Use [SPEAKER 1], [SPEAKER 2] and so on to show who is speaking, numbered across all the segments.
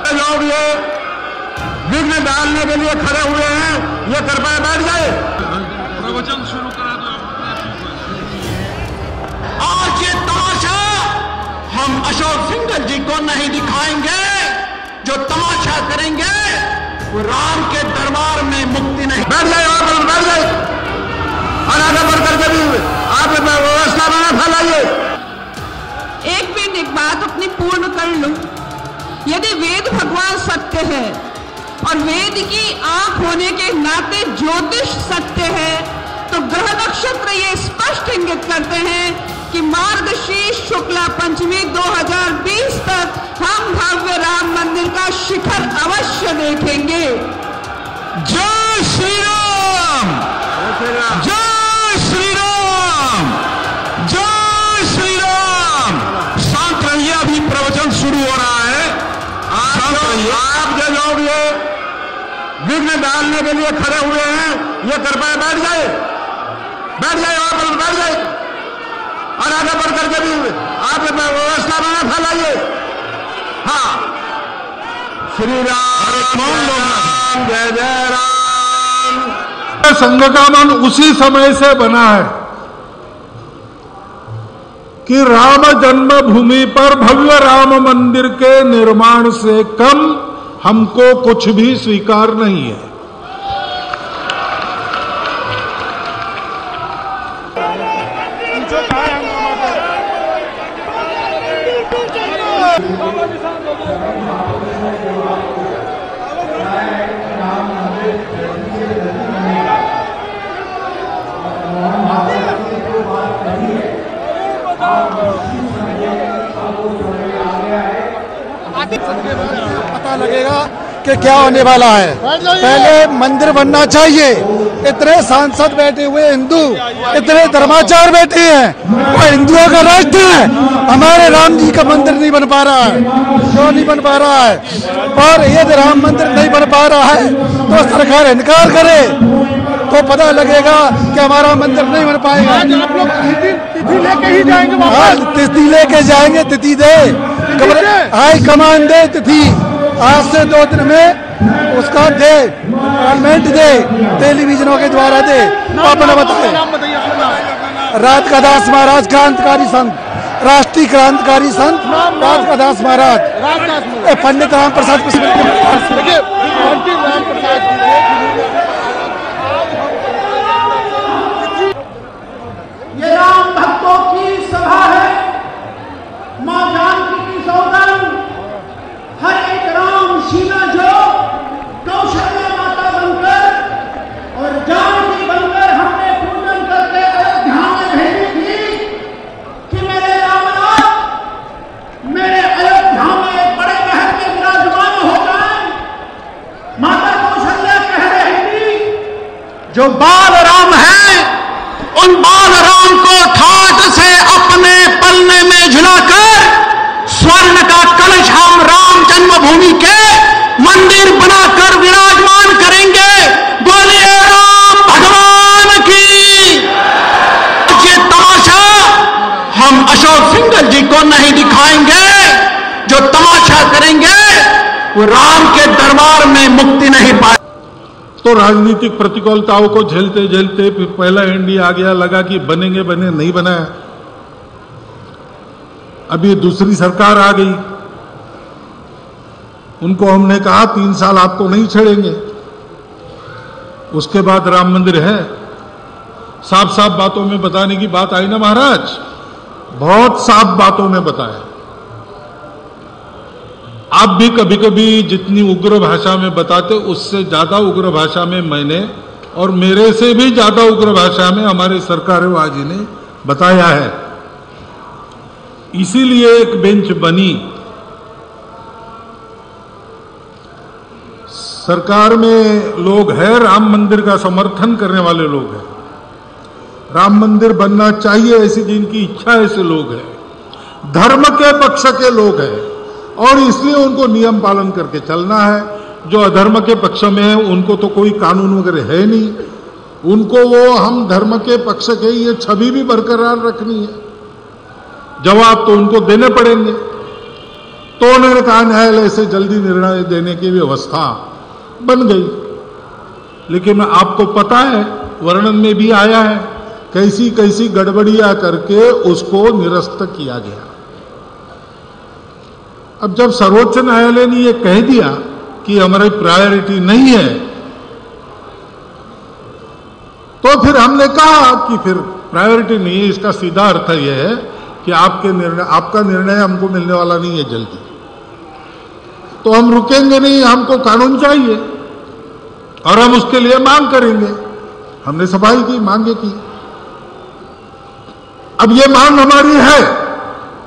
[SPEAKER 1] के लोग ये विघ्न डालने के लिए खड़े हुए हैं, ये कृपया बैठ जाए।
[SPEAKER 2] प्रवचन शुरू करा दो।
[SPEAKER 3] आज ये तमाशा हम अशोक सिंघल जी को नहीं दिखाएंगे। जो तमाशा करेंगे वो राम के दरबार में मुक्ति नहीं।
[SPEAKER 1] बैठ जाए और बैठ जाए और आगे बढ़ करके भी आप व्यवस्था में फैलाइए।
[SPEAKER 4] एक बात अपनी पूर्ण कर लूं। यदि वेद भगवान सत्य है और वेद की आंख होने के नाते ज्योतिष सत्य है, तो ग्रह नक्षत्र ये स्पष्ट इंगित करते हैं कि मार्गशीर्ष शुक्ला पंचमी 2020 तक हम भव्य राम मंदिर का शिखर अवश्य देखेंगे।
[SPEAKER 1] जय श्री राम, जय श्री राम, जय श्री राम। शांत रहिए, अभी प्रवचन शुरू हो रहा है। आप जो लोग ये विघ्न डालने के लिए खड़े हुए हैं, ये कृपया बैठ जाए और बैठ जाए और आगे बढ़ करके भी आप व्यवस्था में फैलाइए। हाँ, श्री राम, जय जय राम।
[SPEAKER 2] संघ का मन उसी समय से बना है कि राम जन्मभूमि पर भव्य राम मंदिर के निर्माण से कम हमको कुछ भी स्वीकार नहीं है।
[SPEAKER 5] पता लगेगा कि क्या होने वाला है। पहले मंदिर बनना चाहिए। इतने सांसद बैठे हुए हिंदू, इतने धर्माचार्य बैठे हैं, वो हिंदुओं का राष्ट्र है। हमारे राम जी का मंदिर नहीं बन पा रहा है। क्यों नहीं बन पा रहा है? और यदि राम मंदिर नहीं बन पा रहा है तो सरकार इनकार करे तो पता लगेगा कि हमारा मंदिर नहीं बन पाएगा।
[SPEAKER 6] आप लोग तिथि लेके ही जाएंगे वापस?
[SPEAKER 5] हाँ, तिथि लेके जाएंगे। तिथि दे, हाई कमान दे तिथि। आज से 2 दिन में उसका दे, पार्लियामेंट दे, टेलीविजनों के द्वारा दे। अपना बताए। रात का दास महाराज क्रांतिकारी संत, राष्ट्रीय क्रांतिकारी संत रात का दास महाराज, पंडित राम प्रसाद
[SPEAKER 3] ये राम भक्तों की सभा है। मां जानकी की सौगंध, हर एक राम शीला जो कौशल्या माता बनकर और जानकी बनकर हमने पूजन करके अयोध्या में भेजी थी कि मेरे रामनाथ मेरे अयोध्या में बड़े महल में विराजमान हो जाए। माता कौशल्या कह रही थी जो बाल राम है उन बाल राम को ठाट से अपने पलने में झुलाकर स्वर्ण का कलश हम राम जन्मभूमि के मंदिर बनाकर विराजमान करेंगे। बोलिए राम भगवान की। ये तमाशा हम अशोक सिंघल जी को नहीं दिखाएंगे। जो तमाशा करेंगे वो राम के दरबार में मुक्ति नहीं पाए।
[SPEAKER 2] तो राजनीतिक प्रतिकूलताओं को झेलते झेलते फिर पहला एनडीए आ गया, लगा कि बनेंगे बने, नहीं बना। अभी दूसरी सरकार आ गई, उनको हमने कहा 3 साल आपको नहीं छेड़ेंगे। उसके बाद राम मंदिर है। साफ साफ बातों में बताने की बात आई ना महाराज, बहुत साफ बातों में बताया। आप भी कभी कभी जितनी उग्र भाषा में बताते उससे ज्यादा उग्र भाषा में मैंने और मेरे से भी ज्यादा उग्र भाषा में हमारे सरकारवाजी ने बताया है। इसीलिए एक बेंच बनी। सरकार में लोग हैं, राम मंदिर का समर्थन करने वाले लोग हैं, राम मंदिर बनना चाहिए ऐसी जिनकी इच्छा ऐसे लोग हैं, धर्म के पक्ष के लोग हैं और इसलिए उनको नियम पालन करके चलना है। जो अधर्म के पक्ष में है उनको तो कोई कानून वगैरह है नहीं, उनको वो हम धर्म के पक्ष के ये छवि भी बरकरार रखनी है, जवाब तो उनको देने पड़ेंगे। तो उन्होंने कहा न्यायालय से जल्दी निर्णय देने की व्यवस्था बन गई। लेकिन आपको पता है, वर्णन में भी आया है, कैसी कैसी गड़बड़ियां करके उसको निरस्त किया गया। अब जब सर्वोच्च न्यायालय ने यह कह दिया कि हमारी प्रायोरिटी नहीं है, तो फिर हमने कहा कि फिर प्रायोरिटी नहीं है, इसका सीधा अर्थ यह है कि आपका निर्णय हमको मिलने वाला नहीं है जल्दी, तो हम रुकेंगे नहीं, हमको कानून चाहिए और हम उसके लिए मांग करेंगे। हमने सफाई की, मांगे की। अब ये मांग हमारी है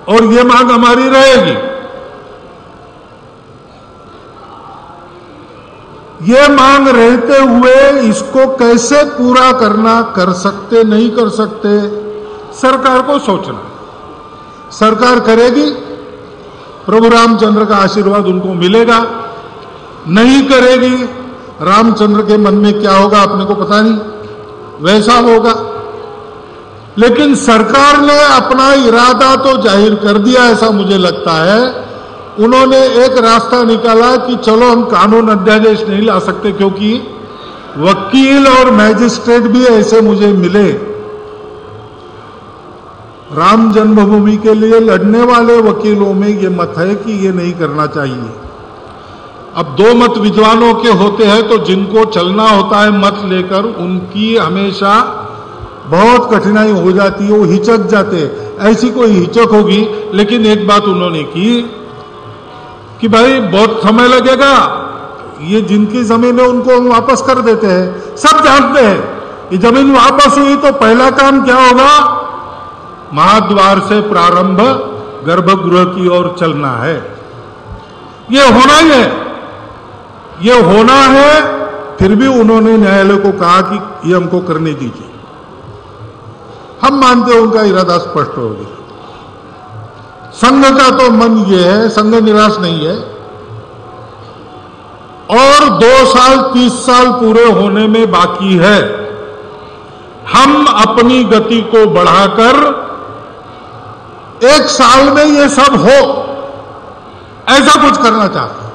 [SPEAKER 2] और ये मांग हमारी रहेगी। ये मांग रहते हुए इसको कैसे पूरा करना, कर सकते नहीं कर सकते, सरकार को सोचना। सरकार करेगी, प्रभु रामचंद्र का आशीर्वाद उनको मिलेगा। नहीं करेगी, रामचंद्र के मन में क्या होगा अपने को पता नहीं, वैसा होगा। लेकिन सरकार ने अपना इरादा तो जाहिर कर दिया, ऐसा मुझे लगता है। उन्होंने एक रास्ता निकाला कि चलो हम कानून अध्यादेश नहीं ला सकते, क्योंकि वकील और मैजिस्ट्रेट भी ऐसे मुझे मिले, राम जन्मभूमि के लिए लड़ने वाले वकीलों में ये मत है कि ये नहीं करना चाहिए। अब दो मत विद्वानों के होते हैं, तो जिनको चलना होता है मत लेकर, उनकी हमेशा बहुत कठिनाई हो जाती है, वो हिचक जाते हैं। ऐसी कोई हिचक होगी, लेकिन एक बात उन्होंने की कि भाई बहुत समय लगेगा, ये जिनकी जमीन है उनको हम वापस कर देते हैं। सब जानते हैं कि जमीन वापस हुई तो पहला काम क्या होगा, महाद्वार से प्रारंभ गर्भगृह की ओर चलना है। ये होना ही है, ये होना है। फिर भी उन्होंने न्यायालय को कहा कि ये हमको करने दीजिए। हम मानते हैं उनका इरादा स्पष्ट हो गया। संघ का तो मन ये है, संघ निराश नहीं है, और 2 साल 30 साल पूरे होने में बाकी है। हम अपनी गति को बढ़ाकर 1 साल में ये सब हो, ऐसा कुछ करना चाहते हैं।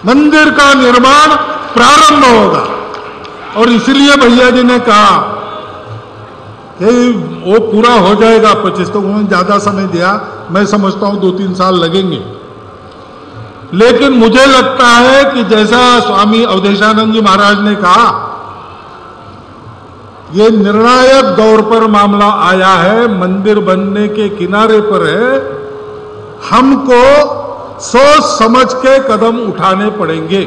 [SPEAKER 2] मंदिर का निर्माण प्रारंभ होगा, और इसलिए भैया जी ने कहा कि वो पूरा हो जाएगा 25, तो उन्होंने ज्यादा समय दिया। मैं समझता हूं 2-3 साल लगेंगे। लेकिन मुझे लगता है कि जैसा स्वामी अवधेशानंद जी महाराज ने कहा, ये निर्णायक दौर पर मामला आया है, मंदिर बनने के किनारे पर है। हमको सोच समझ के कदम उठाने पड़ेंगे।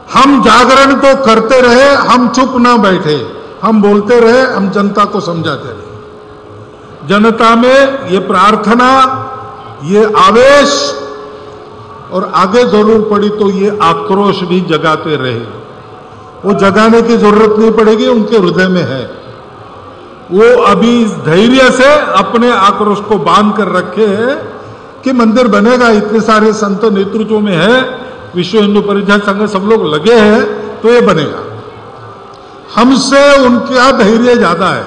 [SPEAKER 2] हम जागरण तो करते रहे, हम चुप ना बैठे, हम बोलते रहे, हम जनता को समझाते रहे। जनता में ये प्रार्थना, ये आवेश, और आगे जरूर पड़ी तो ये आक्रोश भी जगाते रहे। वो जगाने की जरूरत नहीं पड़ेगी, उनके हृदय में है। वो अभी धैर्य से अपने आक्रोश को बांध कर रखे हैं कि मंदिर बनेगा। इतने सारे संत नेतृत्व में है, विश्व हिंदू परिषद संघ सब लोग लगे हैं, तो ये बनेगा। हमसे उनका धैर्य ज्यादा है।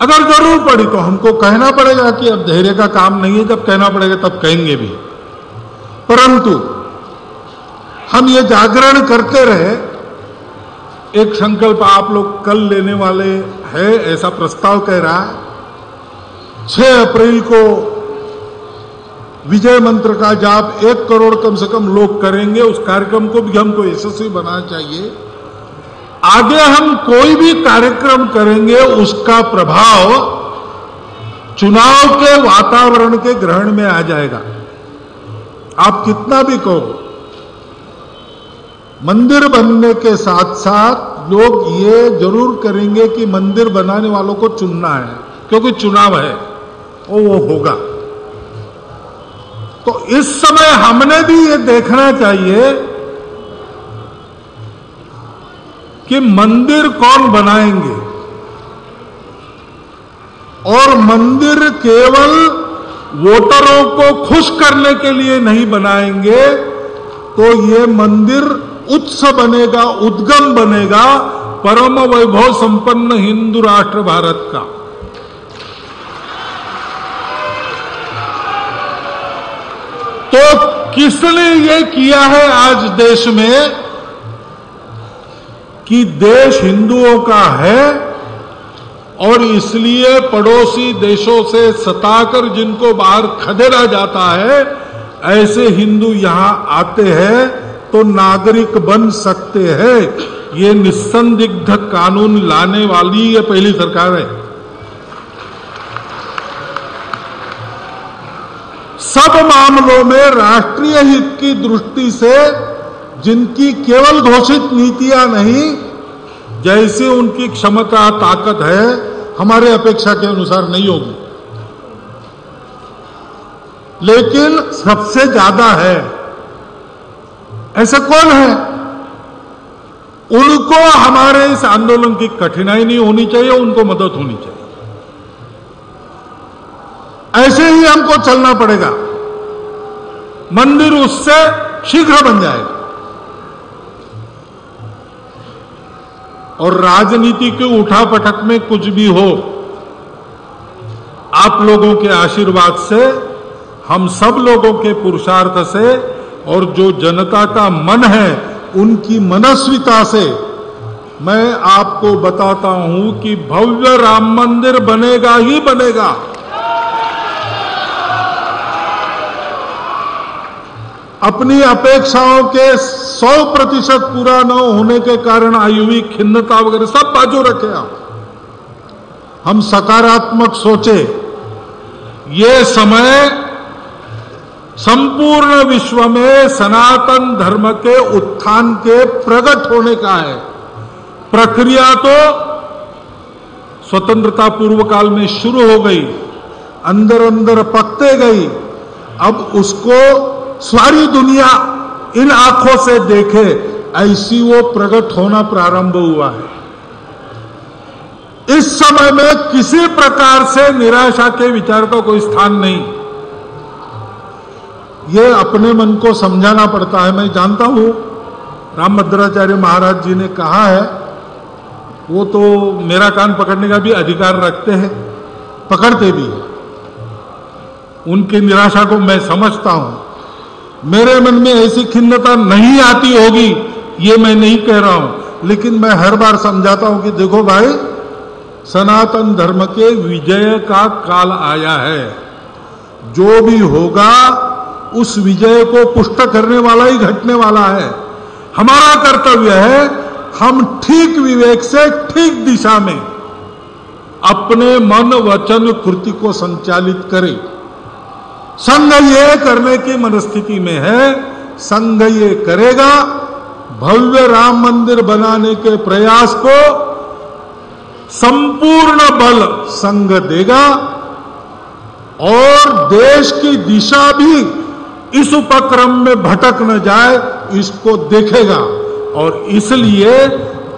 [SPEAKER 2] अगर जरूर पड़ी तो हमको कहना पड़ेगा कि अब धैर्य का काम नहीं है, जब कहना पड़ेगा तब कहेंगे भी। परंतु हम ये जागरण करते रहे। एक संकल्प आप लोग कल लेने वाले हैं, ऐसा प्रस्ताव कह रहा है। 6 अप्रैल को विजय मंत्र का जाप 1 करोड़ कम से कम लोग करेंगे। उस कार्यक्रम को भी हमको यशस्वी बनाना चाहिए। आगे हम कोई भी कार्यक्रम करेंगे, उसका प्रभाव चुनाव के वातावरण के ग्रहण में आ जाएगा। आप कितना भी कहो, मंदिर बनने के साथ साथ लोग ये जरूर करेंगे कि मंदिर बनाने वालों को चुनना है, क्योंकि चुनाव है और वो होगा। तो इस समय हमने भी ये देखना चाहिए कि मंदिर कौन बनाएंगे, और मंदिर केवल वोटरों को खुश करने के लिए नहीं बनाएंगे, तो ये मंदिर उत्स बनेगा, उद्गम बनेगा परम वैभव संपन्न हिंदू राष्ट्र भारत का। तो किसने ये किया है आज देश में कि देश हिंदुओं का है और इसलिए पड़ोसी देशों से सताकर जिनको बाहर खदेड़ा जाता है, ऐसे हिंदू यहां आते हैं तो नागरिक बन सकते हैं। ये निस्संदिग्ध कानून लाने वाली ये पहली सरकार है। सब मामलों में राष्ट्रीय हित की दृष्टि से जिनकी केवल घोषित नीतियां नहीं, जैसे उनकी क्षमता ताकत है, हमारे अपेक्षा के अनुसार नहीं होगी, लेकिन सबसे ज्यादा है। ऐसा कौन है? उनको हमारे इस आंदोलन की कठिनाई नहीं होनी चाहिए, उनको मदद होनी चाहिए। ऐसे ही हमको चलना पड़ेगा। मंदिर उससे शीघ्र बन जाएगा। और राजनीति के उठापटक में कुछ भी हो, आप लोगों के आशीर्वाद से, हम सब लोगों के पुरुषार्थ से और जो जनता का मन है उनकी मनस्विता से मैं आपको बताता हूं कि भव्य राम मंदिर बनेगा ही बनेगा। अपनी अपेक्षाओं के 100% पूरा न होने के कारण आई हुई खिन्नता वगैरह सब बाजू रखे हम सकारात्मक सोचे। ये समय संपूर्ण विश्व में सनातन धर्म के उत्थान के प्रकट होने का है। प्रक्रिया तो स्वतंत्रता पूर्व काल में शुरू हो गई, अंदर अंदर पकते गई। अब उसको सारी दुनिया इन आंखों से देखे, ऐसी वो प्रकट होना प्रारंभ हुआ है। इस समय में किसी प्रकार से निराशा के विचार का कोई स्थान नहीं। ये अपने मन को समझाना पड़ता है। मैं जानता हूं रामभद्राचार्य महाराज जी ने कहा है, वो तो मेरा कान पकड़ने का भी अधिकार रखते हैं, पकड़ते भी हैं। उनकी निराशा को मैं समझता हूं। मेरे मन में ऐसी खिन्नता नहीं आती होगी ये मैं नहीं कह रहा हूं, लेकिन मैं हर बार समझाता हूं कि देखो भाई, सनातन धर्म के विजय का काल आया है। जो भी होगा उस विजय को पुष्ट करने वाला ही घटने वाला है। हमारा कर्तव्य है हम ठीक विवेक से ठीक दिशा में अपने मन वचन कृति को संचालित करें। संघ ये करने की मनस्थिति में है, संघ ये करेगा। भव्य राम मंदिर बनाने के प्रयास को संपूर्ण बल संघ देगा और देश की दिशा भी इस उपक्रम में भटक न जाए, इसको देखेगा। और इसलिए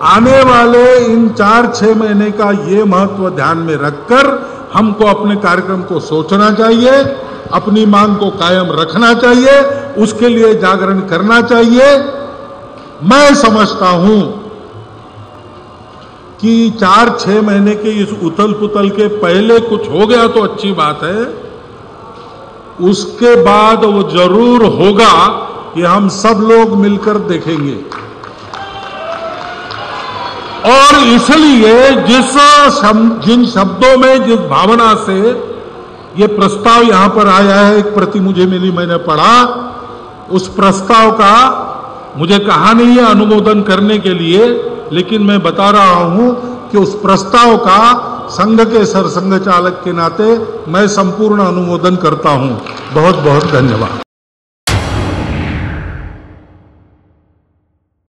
[SPEAKER 2] आने वाले इन 4-6 महीने का ये महत्व ध्यान में रखकर हमको अपने कार्यक्रम को सोचना चाहिए, अपनी मांग को कायम रखना चाहिए, उसके लिए जागरण करना चाहिए। मैं समझता हूं कि 4-6 महीने के इस उथल पुथल के पहले कुछ हो गया तो अच्छी बात है, उसके बाद वो जरूर होगा, ये हम सब लोग मिलकर देखेंगे। और इसलिए जिन शब्दों में, जिस भावना से ये प्रस्ताव यहां पर आया है, एक प्रति मुझे मिली, मैंने पढ़ा, उस प्रस्ताव का मुझे कहा नहीं है अनुमोदन करने के लिए, लेकिन मैं बता रहा हूं कि उस प्रस्ताव का संघ के सरसंघ चालक के नाते मैं संपूर्ण अनुमोदन करता हूं। बहुत बहुत धन्यवाद।